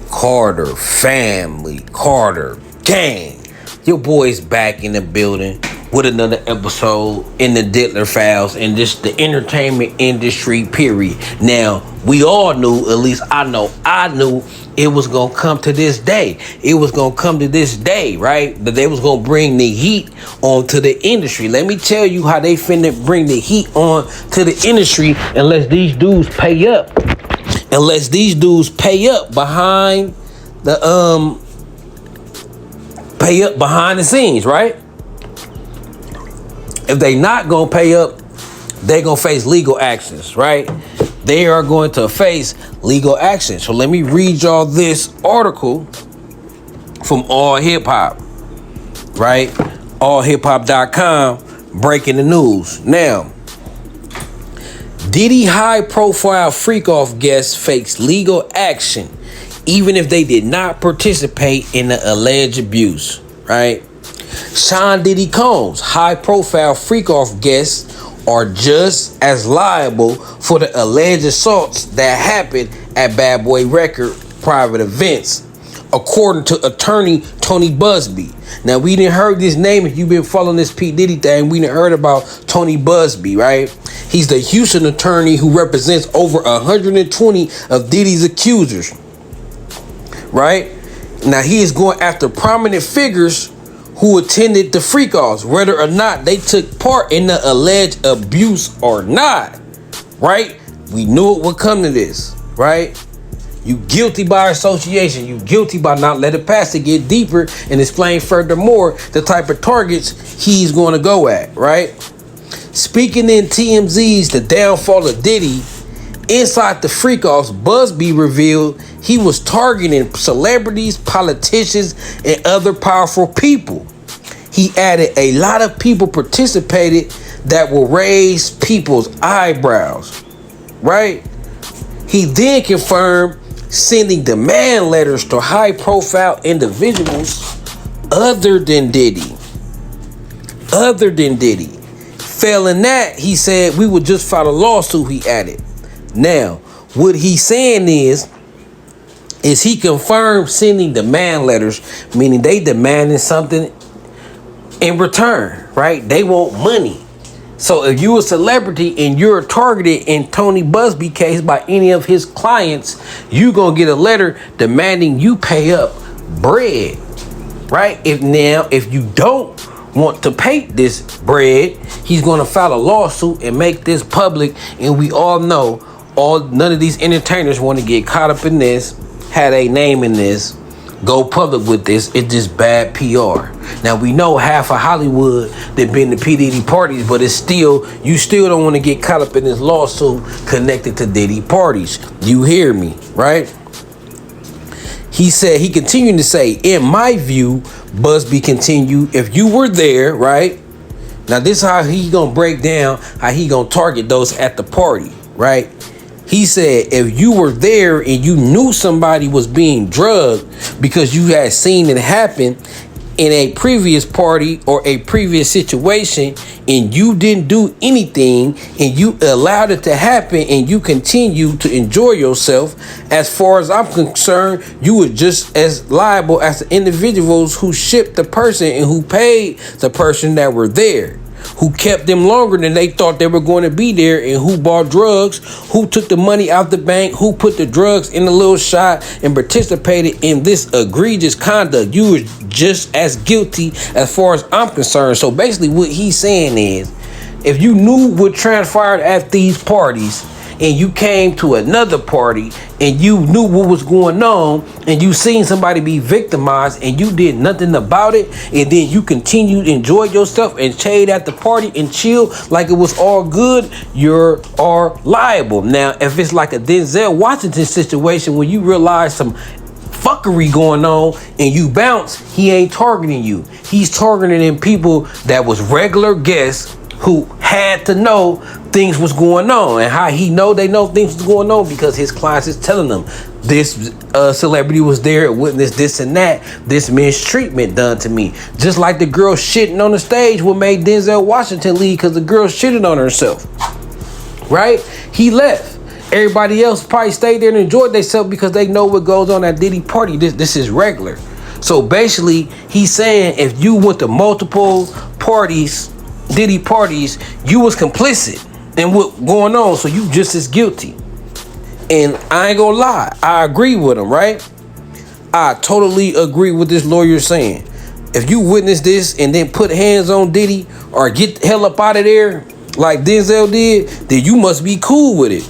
Carter family, Carter gang. Your boy's back in the building with another episode in the Diddler Files and just the entertainment industry, period. Now, we all knew, at least I knew it was gonna come to this day. It was gonna come to this day, right? That they was gonna bring the heat onto the industry. Let me tell you how they finna bring the heat on to the industry unless these dudes pay up. Unless these dudes pay up behind the behind the scenes, right? If they not gonna pay up, they gonna face legal actions, right? They are going to face legal action. So let me read y'all this article from All Hip Hop, right? AllHipHop.com breaking the news. Now, Diddy high-profile freak-off guests face legal action even if they did not participate in the alleged abuse, right? Sean Diddy Combs high-profile freak-off guests are just as liable for the alleged assaults that happened at Bad Boy Record private events, according to attorney Tony Busby. Now, we didn't heard this name. If you've been following this P. Diddy thing, we didn't heard about Tony Busby, right? He's the Houston attorney who represents over 120 of Diddy's accusers, right? Now, he is going after prominent figures who attended the freak-offs, whether or not they took part in the alleged abuse or not, right? We knew it would come to this, right? You guilty by association. You guilty by not letting it pass to get deeper and explain furthermore the type of targets he's going to go at, right? Speaking in TMZ's The Downfall of Diddy, inside the freak-offs, Busby revealed he was targeting celebrities, politicians, and other powerful people. He added a lot of people participated that will raise people's eyebrows, right? He then confirmed sending demand letters to high-profile individuals other than Diddy. Failing that, he said, we would just file a lawsuit, he added. Now, what he's saying is he confirmed sending demand letters, meaning they demanding something in return, right? They want money. So if you're a celebrity and you're targeted in Tony Busby case by any of his clients, you gonna get a letter demanding you pay up bread, right? If you don't want to pay this bread, he's gonna file a lawsuit and make this public. And we all know none of these entertainers want to get caught up in this, had a name in this, go public with this. It's just bad PR. Now, we know half of Hollywood that been to P. Diddy parties, but you still don't want to get caught up in this lawsuit connected to Diddy parties. You hear me, right? He continued to say, in my view, Busby continued, if you were there, right? Now, this is how he gonna break down how he gonna target those at the party, right? He said, if you were there and you knew somebody was being drugged because you had seen it happen in a previous party or a previous situation and you didn't do anything and you allowed it to happen and you continue to enjoy yourself, as far as I'm concerned, you were just as liable as the individuals who shipped the person and who paid the person that were there, who kept them longer than they thought they were going to be there, and who bought drugs, who took the money out the bank, who put the drugs in the little shot and participated in this egregious conduct. You were just as guilty as far as I'm concerned. So basically what he's saying is, if you knew what transpired at these parties and you came to another party and you knew what was going on and you seen somebody be victimized and you did nothing about it, and then you continued to enjoy yourself and stayed at the party and chill like it was all good, you are liable. Now, if it's like a Denzel Washington situation where you realize some fuckery going on and you bounce, he ain't targeting you. He's targeting people that was regular guests who had to know things was going on. And how he know they know things was going on? Because his clients is telling them this celebrity was there, witnessed this and that, this mistreatment done to me. Just like the girl shitting on the stage what made Denzel Washington leave, because the girl shitted on herself, right? He left. Everybody else probably stayed there and enjoyed themselves because they know what goes on at Diddy party. This is regular. So basically, he's saying if you went to multiple parties, Diddy parties, you was complicit in what going on. So you just as guilty. And I ain't gonna lie, I agree with him, right? I totally agree with this lawyer saying. If you witness this and then put hands on Diddy or get the hell up out of there like Denzel did, then you must be cool with it.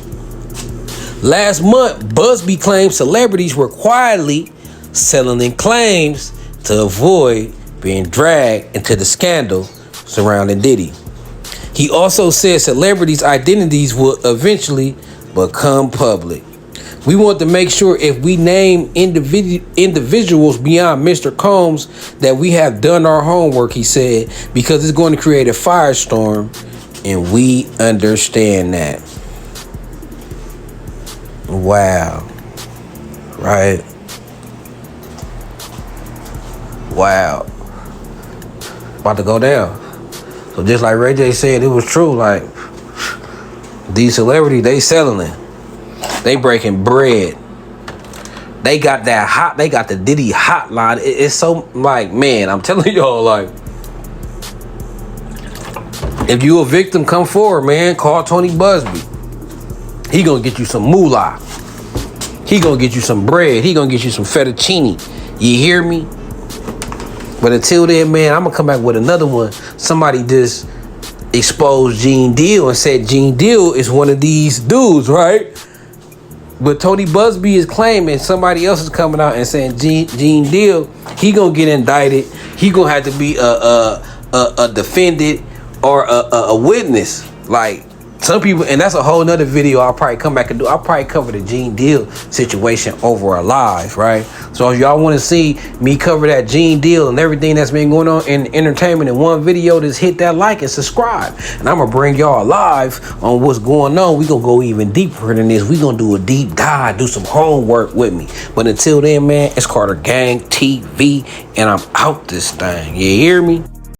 Last month, Busby claimed celebrities were quietly selling in claims to avoid being dragged into the scandal surrounding Diddy. He also said celebrities' identities will eventually become public. We want to make sure if we name individuals beyond Mr. Combs that we have done our homework, he said, because it's going to create a firestorm, and we understand that. Wow. Right? Wow. About to go down. So just like Ray J said, it was true. Like, these celebrities, they selling it. They breaking bread. They got the Diddy hotline. It's so, like, man, I'm telling y'all, like, if you a victim, come forward, man. Call Tony Busby. He gonna get you some moolah. He gonna get you some bread. He gonna get you some fettuccine. You hear me? But until then, man, I'm gonna come back with another one. Somebody just exposed Gene Deal and said Gene Deal is one of these dudes, right? But Tony Busby is claiming somebody else is coming out and saying Gene Deal, he gonna get indicted. He gonna have to be a defendant or a witness. Like, some people, and that's a whole nother video I'll probably come back and do. I'll probably cover the Gene Deal situation over a live, right? So if y'all want to see me cover that Gene Deal and everything that's been going on in entertainment in one video, just hit that like and subscribe. And I'm going to bring y'all live on what's going on. We're going to go even deeper than this. We're going to do a deep dive, do some homework with me. But until then, man, it's Carter Gang TV, and I'm out this thing. You hear me?